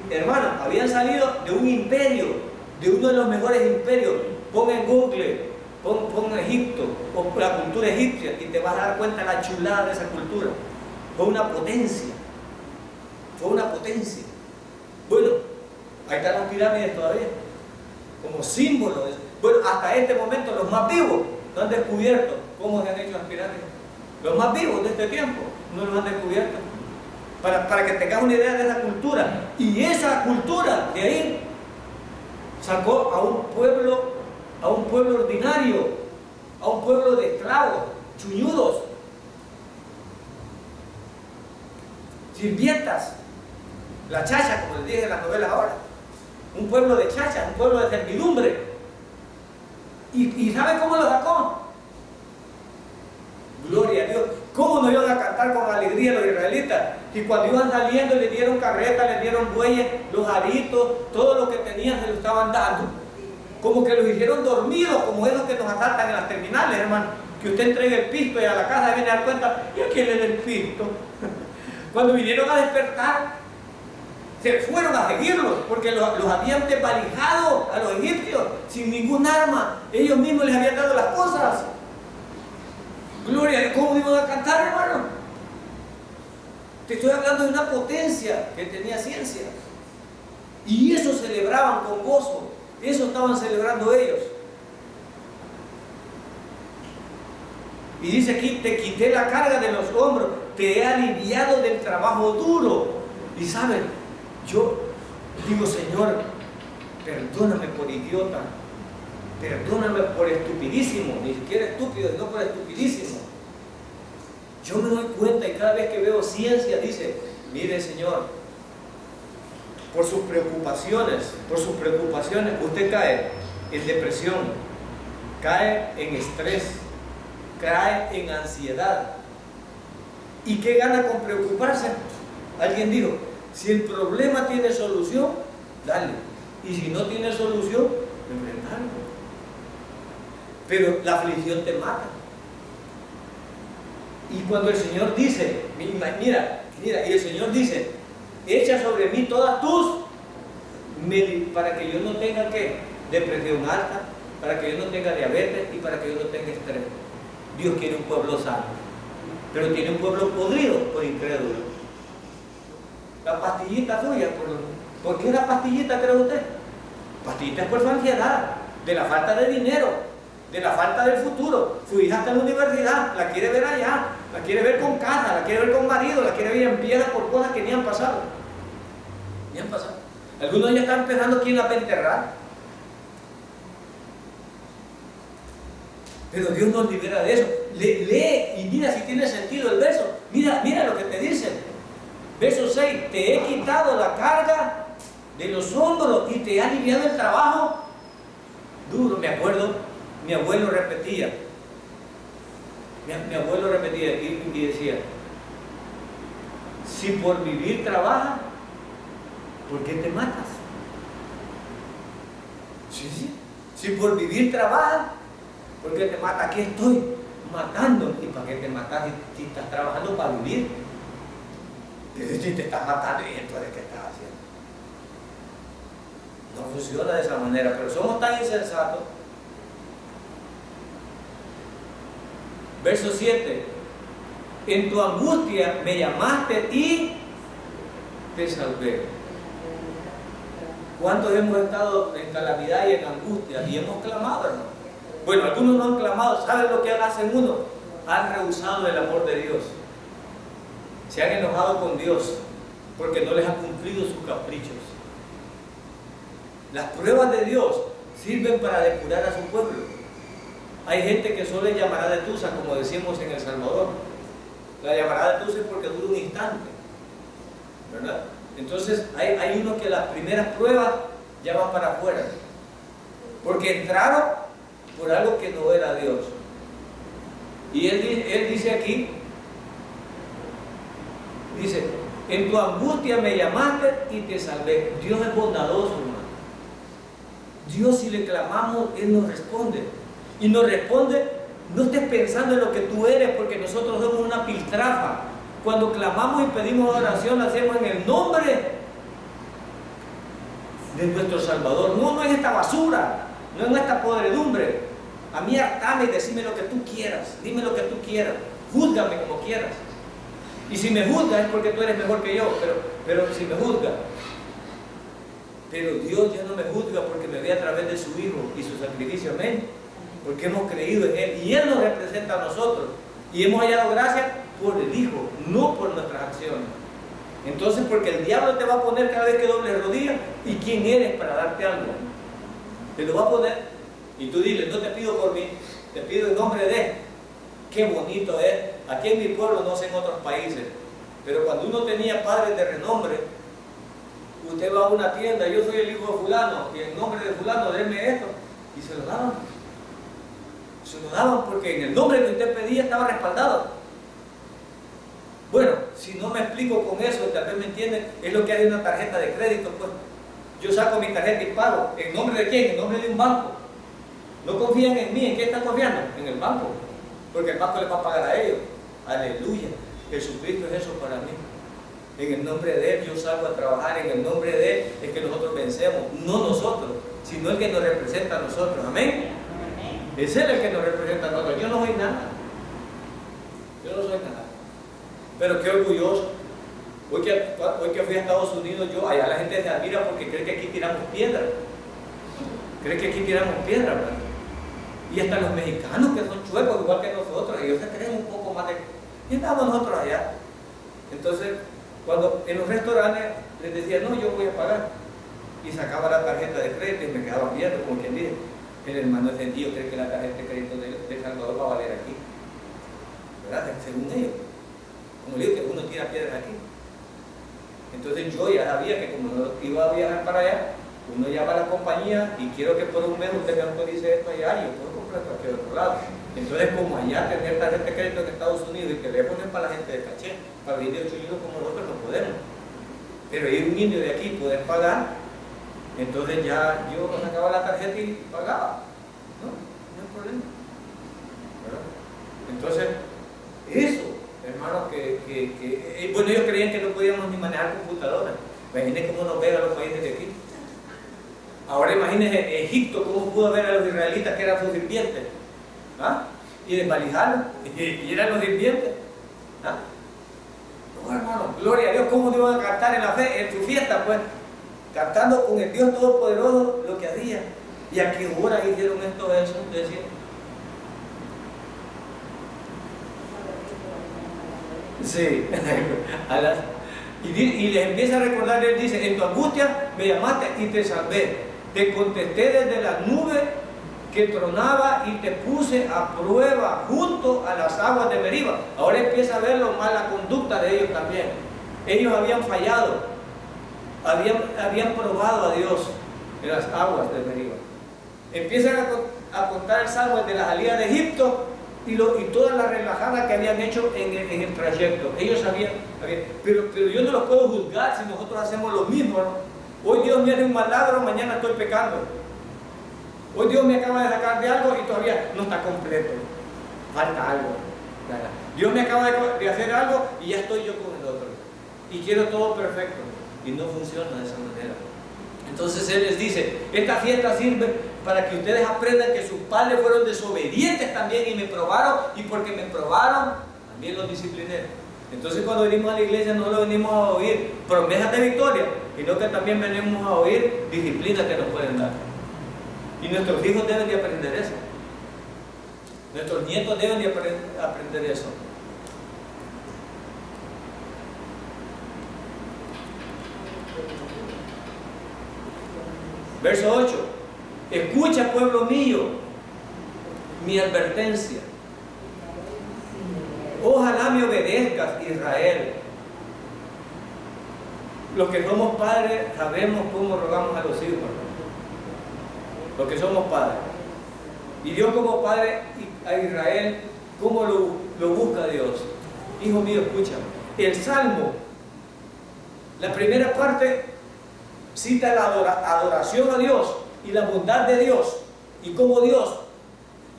hermanos, habían salido de un imperio, de uno de los mejores imperios. Pon en Google, pon Egipto, o la cultura egipcia, y te vas a dar cuenta de la chulada de esa cultura. Fue una potencia. Fue una potencia. Bueno, ahí están las pirámides todavía, como símbolo de eso. Bueno, hasta este momento los más vivos no han descubierto cómo se han hecho las pirámides. Los más vivos de este tiempo no los han descubierto. Para que tengas una idea de esa cultura. Y esa cultura de ahí sacó a un pueblo ordinario, a un pueblo de esclavos, chuñudos, sirvientas, la chacha, como les dije en las novelas ahora. Un pueblo de chacha, un pueblo de servidumbre. ¿Y saben cómo lo sacó? Gloria a Dios. ¿Cómo no iban a cantar con alegría los israelitas? Y cuando iban saliendo les dieron carretas, les dieron bueyes, los aritos, todo lo que tenían se lo estaban dando. Como que los hicieron dormidos, como esos que nos asaltan en las terminales, hermano. Que usted entregue el pisto y a la casa viene a dar cuenta, ¿y a quién le da el pisto? Cuando vinieron a despertar, se fueron a seguirlos, porque los habían desvalijado a los egipcios sin ningún arma. Ellos mismos les habían dado las cosas. Gloria a Dios. ¿Cómo iban a cantar, hermano? Te estoy hablando de una potencia que tenía ciencia. Y eso celebraban con gozo. Eso estaban celebrando ellos. Y dice aquí, te quité la carga de los hombros, te he aliviado del trabajo duro. Y saben, yo digo, Señor, perdóname por idiota, perdóname por estupidísimo, ni siquiera estúpido, sino por estupidísimo. Yo me doy cuenta y cada vez que veo ciencia dice, mire Señor, por sus preocupaciones, usted cae en depresión, cae en estrés, cae en ansiedad. ¿Y qué gana con preocuparse? Alguien dijo, si el problema tiene solución, dale. Y si no tiene solución, enfrentarlo. Pero la aflicción te mata. Y cuando el Señor dice, mira, Mira, y el Señor dice, echa sobre mí todas tus para que yo no tenga ¿qué? Depresión alta, para que yo no tenga diabetes y para que yo no tenga estrés. Dios quiere un pueblo sano, pero tiene un pueblo podrido por incrédulo. La pastillita suya, ¿por qué la pastillita cree usted? Pastillita es por su ansiedad, de la falta de dinero, de la falta del futuro. Su hija está en la universidad, la quiere ver allá, la quiere ver con casa, la quiere ver con marido, la quiere ver en piedra por cosas que ni han pasado. Ni han pasado. Algunos ya están pensando quién la va a enterrar. Pero Dios nos libera de eso. Lee y mira si tiene sentido el verso. Mira lo que te dice. Verso 6. Te he quitado la carga de los hombros y te he aliviado el trabajo duro. Me acuerdo, mi abuelo repetía. Mi abuelo repetía y decía, si por vivir trabajas, ¿por qué te matas? Sí. Si por vivir trabajas, ¿por qué te matas? Aquí estoy matando. ¿Y para qué te matas si estás trabajando para vivir? Si te estás matando, ¿y entonces qué estás haciendo? No funciona de esa manera, pero somos tan insensatos. Verso 7. En tu angustia me llamaste y te salvé. ¿Cuántos hemos estado en calamidad y en angustia y hemos clamado, hermano? Bueno, algunos no han clamado. ¿Saben lo que hacen unos? Han rehusado el amor de Dios. Se han enojado con Dios porque no les ha cumplido sus caprichos. Las pruebas de Dios sirven para depurar a su pueblo. Hay gente que solo llamará de tusa, como decimos en El Salvador. La llamará de tusa es porque dura un instante, ¿verdad? Entonces hay unos que las primeras pruebas ya van para afuera, porque entraron por algo que no era Dios. Y él dice aquí, dice, en tu angustia me llamaste y te salvé. Dios es bondadoso, hermano. Dios, si le clamamos, Él nos responde. Y nos responde, no estés pensando en lo que tú eres, porque nosotros somos una piltrafa. Cuando clamamos y pedimos oración, la hacemos en el nombre de nuestro Salvador. No en esta basura, no en esta podredumbre. A mí hartame y decime lo que tú quieras. Dime lo que tú quieras. Júzgame como quieras. Y si me juzgas es porque tú eres mejor que yo, pero si me juzgas. Pero Dios ya no me juzga porque me ve a través de su Hijo y su sacrificio. Amén. Porque hemos creído en Él y Él nos representa a nosotros. Y hemos hallado gracia por el Hijo, no por nuestras acciones. Entonces, porque el diablo te va a poner cada vez que dobles rodillas, ¿y quién eres para darte algo? Te lo va a poner y tú dile, no te pido por mí, te pido en nombre de Él. Qué bonito es. Aquí en mi pueblo, no sé en otros países, pero cuando uno tenía padres de renombre, usted va a una tienda, yo soy el hijo de fulano, y en nombre de fulano, denme esto, y se lo daban. Se lo daban porque en el nombre que usted pedía estaba respaldado. Bueno, si no me explico con eso, tal vez me entienden, es lo que hay en una tarjeta de crédito, pues. Yo saco mi tarjeta y pago. ¿En nombre de quién? En nombre de un banco. No confían en mí. ¿En qué están confiando? En el banco. Porque el banco les va a pagar a ellos. Aleluya. Jesucristo es eso para mí. En el nombre de Él yo salgo a trabajar. En el nombre de Él es que nosotros vencemos. No nosotros, sino el que nos representa a nosotros. Amén. Es Él el que nos representa a nosotros. Yo no soy nada. Yo no soy nada. Pero qué orgulloso. Hoy que fui a Estados Unidos, allá la gente se admira porque cree que aquí tiramos piedra. Cree que aquí tiramos piedra, ¿verdad? Y hasta los mexicanos que son chuecos igual que nosotros, ellos se creen un poco más de... Y estábamos nosotros allá. Entonces, cuando en los restaurantes les decía, no, yo voy a pagar. Y sacaba la tarjeta de crédito y me quedaba viendo, como quien dice, el hermano encendido cree que la tarjeta de crédito de Salvador va a valer aquí. ¿Verdad? Según ellos. Como le digo, que uno tira piedras aquí. Entonces yo ya sabía que como no iba a viajar para allá, uno llama a la compañía y quiero que por un mes usted me autorice esto allá y yo puedo comprar a cualquier otro lado. Entonces, como allá tener tarjeta de crédito en Estados Unidos y teléfono es para la gente de caché, para venir de 8 años como nosotros no podemos. Pero ir un indio de aquí poder pagar, entonces ya yo sacaba la tarjeta y pagaba. No hay problema. ¿Verdad? Entonces, eso, hermano. hermanos, bueno, ellos creían que no podíamos ni manejar computadoras. Imagínense cómo nos ven a los países de aquí. Ahora imagínense Egipto, cómo pudo ver a los israelitas que eran sus sirvientes. ¿Ah? Y desvalijarlos, y eran los sirvientes. ¿Ah? No, hermano, gloria a Dios, cómo iban a cantar en la fe, en su fiesta, pues, cantando con el Dios Todopoderoso lo que hacía. ¿Y a qué hora hicieron esto, eso? Decía. Sí, y les empieza a recordar, él dice, en tu angustia me llamaste y te salvé, te contesté desde la nube que tronaba y te puse a prueba junto a las aguas de Meriba. Ahora empieza a ver lo mala conducta de ellos también. Ellos habían fallado, habían probado a Dios en las aguas de Meriba. Empiezan a contar el salmo de la salida de Egipto y toda la relajada que habían hecho en el trayecto. Ellos sabían, pero yo no los puedo juzgar si nosotros hacemos lo mismo, ¿no? Hoy Dios me hace un milagro, mañana estoy pecando. Hoy Dios me acaba de sacar de algo y todavía no está completo. Falta algo. Dios me acaba de hacer algo y ya estoy yo con el otro. Y quiero todo perfecto. Y no funciona de esa manera. Entonces Él les dice, esta fiesta sirve para que ustedes aprendan que sus padres fueron desobedientes también y me probaron, y porque me probaron, también los discipliné. Entonces cuando venimos a la iglesia no lo venimos a oír promesas de victoria, sino que también venimos a oír disciplinas que nos pueden dar. Y nuestros hijos deben de aprender eso. Nuestros nietos deben de aprender eso. Verso 8. Escucha, pueblo mío, mi advertencia. Ojalá me obedezcas, Israel. Los que somos padres sabemos cómo rogamos a los hijos, ¿no? Los que somos padres. Y Dios como padre a Israel, ¿cómo lo busca Dios? Hijo mío, escúchame. El Salmo, la primera parte, cita la adoración a Dios y la bondad de Dios y cómo Dios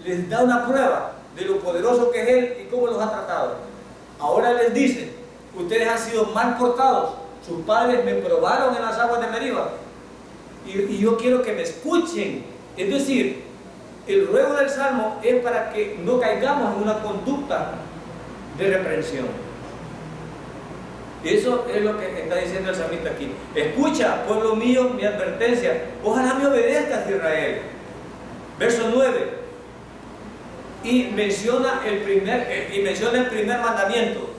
les da una prueba de lo poderoso que es Él y cómo los ha tratado. Ahora les dice, ustedes han sido mal portados, sus padres me probaron en las aguas de Meriba y yo quiero que me escuchen. Es decir, el ruego del Salmo es para que no caigamos en una conducta de reprensión. Eso es lo que está diciendo el salmista aquí. Escucha, pueblo mío, mi advertencia. Ojalá me obedezcas, Israel. Verso 9. Y menciona el primer mandamiento.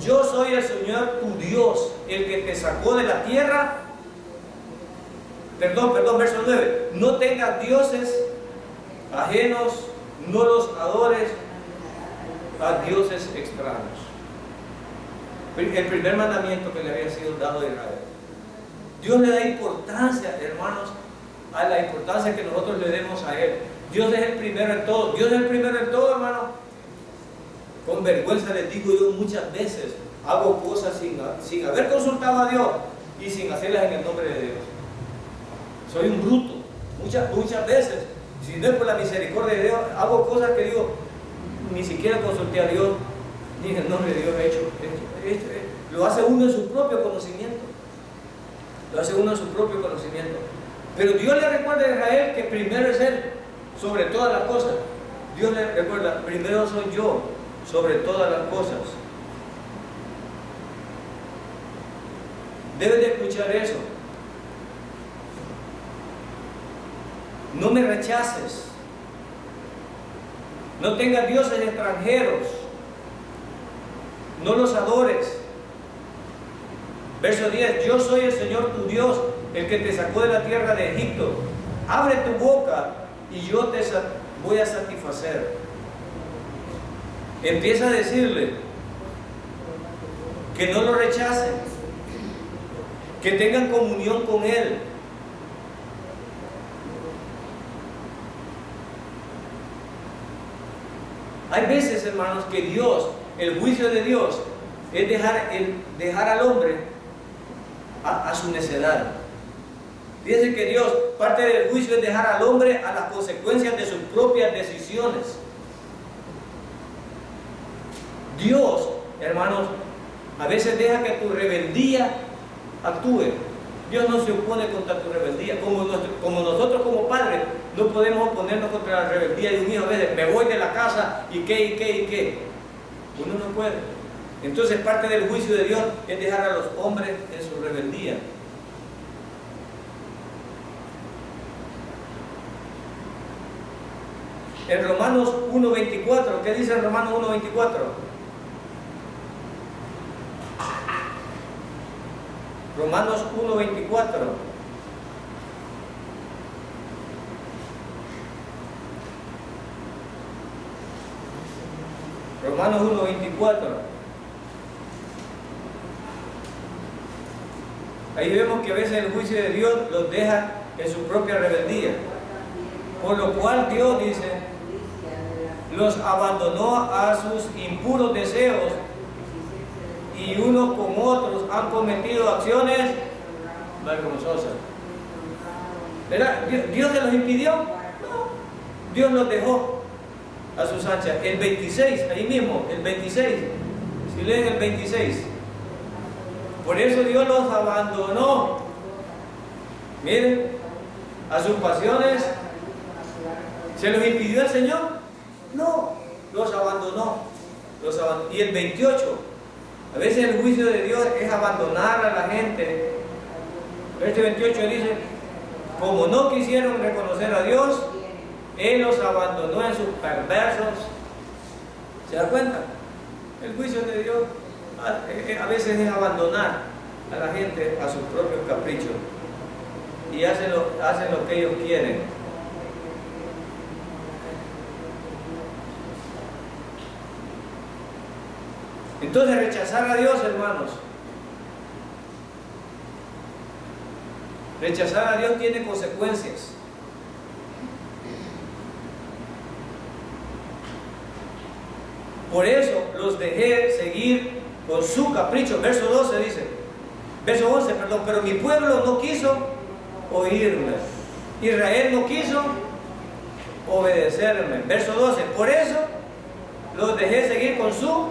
Yo soy el Señor tu Dios, el que te sacó de la tierra. Verso 9. No tengas dioses ajenos, no los adores a dioses extraños. El primer mandamiento que le había sido dado a Israel. Dios le da importancia, hermanos, a la importancia que nosotros le demos a Él. Dios es el primero en todo. Dios es el primero en todo, hermano. Con vergüenza les digo yo muchas veces, hago cosas sin haber consultado a Dios y sin hacerlas en el nombre de Dios. Soy un bruto. Muchas veces, si no es por la misericordia de Dios, hago cosas que digo, ni siquiera consulté a Dios, ni en el nombre de Dios he hecho esto. Lo hace uno en su propio conocimiento. Lo hace uno en su propio conocimiento. Pero Dios le recuerda a Israel que primero es Él sobre todas las cosas. Dios le recuerda, primero soy yo sobre todas las cosas. Debes de escuchar eso. No me rechaces. No tengas dioses extranjeros. No los adores. Verso 10. Yo soy el Señor tu Dios, el que te sacó de la tierra de Egipto. Abre tu boca y yo te voy a satisfacer. Empieza a decirle que no lo rechacen, que tengan comunión con Él. Hay veces, hermanos, que Dios, el juicio de Dios, es dejar al hombre a su necedad. Fíjense que Dios, parte del juicio es dejar al hombre a las consecuencias de sus propias decisiones. Dios hermanos, a veces deja que tu rebeldía actúe. Dios no se opone contra tu rebeldía, como nosotros como padres no podemos oponernos contra la rebeldía de un hijo. A veces me voy de la casa y qué. Uno no puede. Entonces parte del juicio de Dios es dejar a los hombres en su rebeldía. En Romanos 1:24, ¿qué dice en Romanos 1:24? Romanos 1:24. Romanos 1:24. Ahí vemos que a veces el juicio de Dios los deja en su propia rebeldía. Por lo cual Dios dice, los abandonó a sus impuros deseos, y unos con otros han cometido acciones vergonzosas. ¿Verdad? ¿Dios se los impidió? No. Dios los dejó a sus anchas. El 26, ahí mismo, el 26. Si leen el 26. Por eso Dios los abandonó. Miren, a sus pasiones. ¿Se los impidió el Señor? No, los abandonó. Y el 28. A veces el juicio de Dios es abandonar a la gente. Este 28 dice, como no quisieron reconocer a Dios, Él los abandonó en sus perversos. ¿Se da cuenta? El juicio de Dios a veces es abandonar a la gente a sus propios caprichos. Y hacen lo que ellos quieren. Entonces rechazar a Dios, hermanos, rechazar a Dios tiene consecuencias. Por eso los dejé seguir con su capricho. Verso 12 dice, verso 11, perdón, pero mi pueblo no quiso oírme. Israel no quiso obedecerme. Verso 12, por eso los dejé seguir con su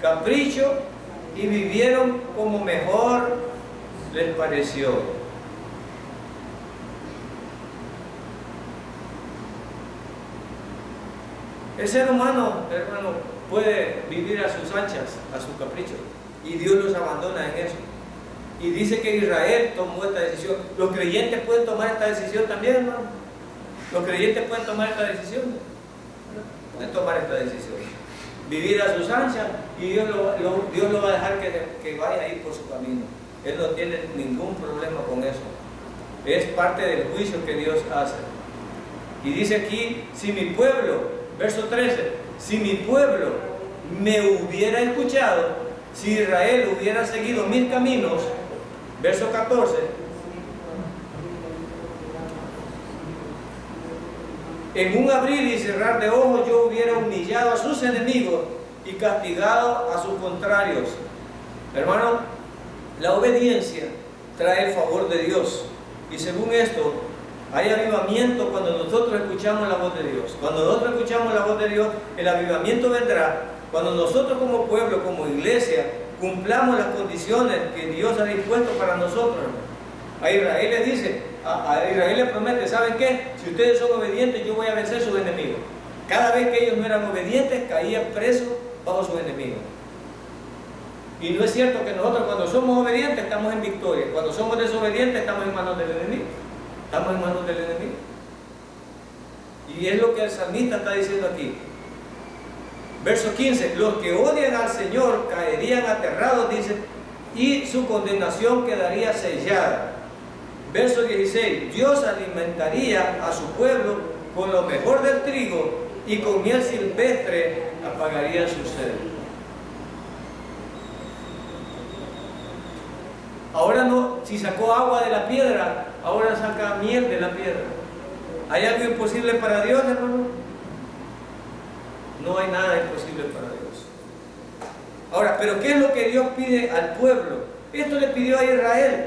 capricho y vivieron como mejor les pareció. El ser humano, hermano, puede vivir a sus anchas, a su capricho, y Dios los abandona en eso. Y dice que Israel tomó esta decisión. Los creyentes pueden tomar esta decisión también, hermano. Los creyentes pueden tomar esta decisión. Pueden tomar esta decisión. Vivir a sus anchas, y Dios lo va a dejar que vaya ahí por su camino. Él no tiene ningún problema con eso. Es parte del juicio que Dios hace. Y dice aquí, si mi pueblo, verso 13, si mi pueblo me hubiera escuchado, si Israel hubiera seguido mis caminos, verso 14, en un abrir y cerrar de ojos yo hubiera humillado a sus enemigos y castigado a sus contrarios. Hermano, la obediencia trae el favor de Dios. Y según esto, hay avivamiento cuando nosotros escuchamos la voz de Dios. Cuando nosotros escuchamos la voz de Dios, el avivamiento vendrá cuando nosotros como pueblo, como iglesia, cumplamos las condiciones que Dios ha dispuesto para nosotros. A Israel le dice, a Israel le promete, ¿saben qué? Si ustedes son obedientes, yo voy a vencer sus enemigos. Cada vez que ellos no eran obedientes, caían presos bajo sus enemigos. Y no es cierto que nosotros cuando somos obedientes estamos en victoria. Cuando somos desobedientes estamos en manos del enemigo. Estamos en manos del enemigo. Y es lo que el salmista está diciendo aquí. Verso 15, los que odian al Señor caerían aterrados, dice, y su condenación quedaría sellada. Verso 16, Dios alimentaría a su pueblo con lo mejor del trigo y con miel silvestre apagaría su sed. Ahora no, si sacó agua de la piedra, ahora saca miel de la piedra. ¿Hay algo imposible para Dios, hermano? No hay nada imposible para Dios. Ahora, ¿pero qué es lo que Dios pide al pueblo? Esto le pidió a Israel.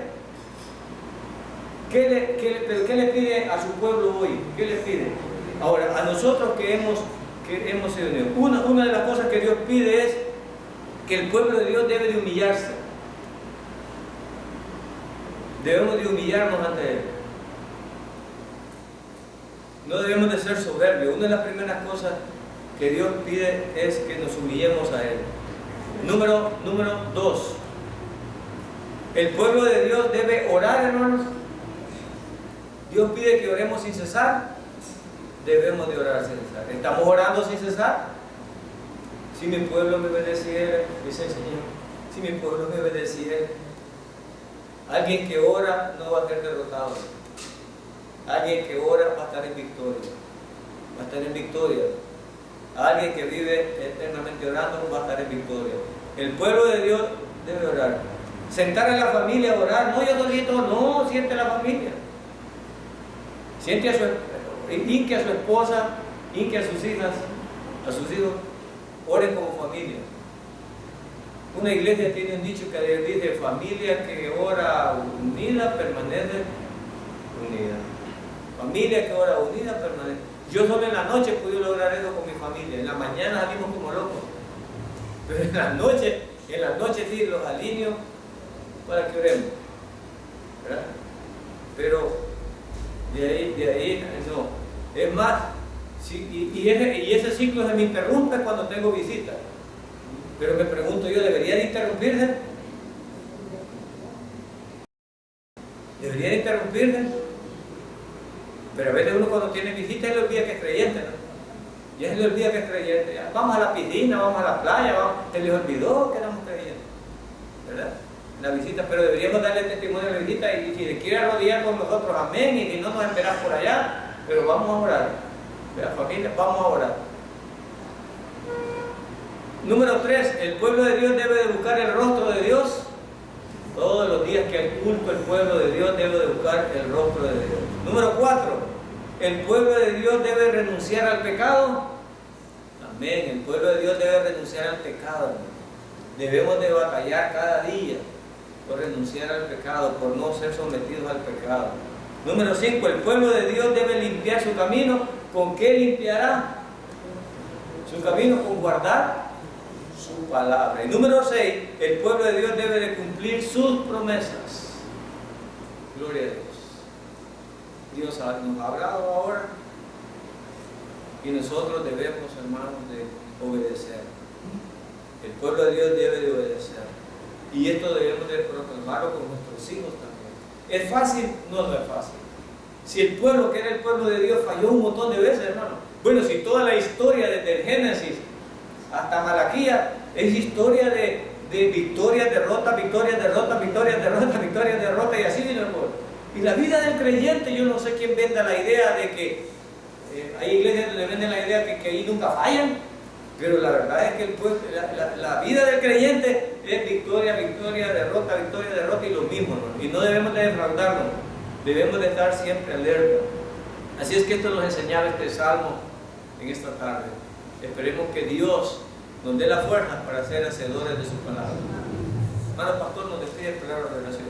¿Pero qué le pide a su pueblo hoy? ¿Qué le pide? Ahora, a nosotros que hemos sido unidos. Una de las cosas que Dios pide es que el pueblo de Dios debe de humillarse. Debemos de humillarnos ante Él. No debemos de ser soberbios. Una de las primeras cosas que Dios pide es que nos humillemos a Él. Número 2. El pueblo de Dios debe orar, hermanos. Dios pide que oremos sin cesar. Debemos de orar sin cesar. ¿Estamos orando sin cesar? Si mi pueblo me obedeciera, dice el Señor, si mi pueblo me obedeciera. Alguien que ora no va a ser derrotado. Alguien que ora va a estar en victoria. Va a estar en victoria. Alguien que vive eternamente orando va a estar en victoria. El pueblo de Dios debe orar. Sentar a la familia a orar. No, yo solito, no, siente a la familia. Siente a su esposa, inque a sus hijas, a sus hijos. Oren como familia. Una iglesia tiene un dicho que dice: familia que ora unida permanece unida. Familia que ora unida permanece. Yo solo en la noche pude lograr eso con mi familia. En la mañana salimos como locos. Pero en la noche sí los alineo para que oremos. ¿Verdad? Pero de ahí no. Es más, y ese ciclo se me interrumpe cuando tengo visitas. Pero me pregunto yo, ¿debería de interrumpirse? ¿Debería de interrumpirse? Pero a veces uno cuando tiene visitas se le olvida que es creyente, ¿no? Ya se le olvida que es creyente. Ya, vamos a la piscina, vamos a la playa, se les olvidó que éramos creyentes, ¿verdad? La visita, pero deberíamos darle testimonio a la visita, y si le quiere arrodillar con nosotros, amén, y si no nos esperas por allá, pero vamos a orar. ¿Verdad, familia? Vamos a orar. Número 3, el pueblo de Dios debe de buscar el rostro de Dios. Todos los días que hay culto, el pueblo de Dios debe de buscar el rostro de Dios. Número 4, el pueblo de Dios debe renunciar al pecado. Amén, el pueblo de Dios debe renunciar al pecado. Debemos de batallar cada día por renunciar al pecado, por no ser sometidos al pecado. Número 5, el pueblo de Dios debe limpiar su camino. ¿Con qué limpiará su camino? Con guardar su palabra. Y número 6, el pueblo de Dios debe de cumplir sus promesas. Gloria a Dios. Dios nos ha hablado ahora y nosotros debemos, hermanos, de obedecer. El pueblo de Dios debe de obedecer. Y esto debemos de proclamarlo con nuestros hijos también. ¿Es fácil? No, no es fácil. Si el pueblo, que era el pueblo de Dios, falló un montón de veces, hermano. Bueno, si toda la historia desde el Génesis hasta Malaquías es historia de victorias, derrotas, victorias, derrotas, victorias, derrotas, victorias, derrotas, y así viene el pueblo. Y la vida del creyente, yo no sé quién venda la idea de que hay iglesias donde venden la idea que ahí nunca fallan, pero la verdad es que el pueblo, la vida del creyente es victoria, victoria, derrota, victoria, derrota, y lo mismo, ¿no? Y no debemos de defraudarnos, debemos de estar siempre alerta. Así es que esto nos enseñaba este salmo en esta tarde. Esperemos que Dios nos dé la fuerza para ser hacedores de su palabra. Hermano pastor, nos despide el palabra de oración.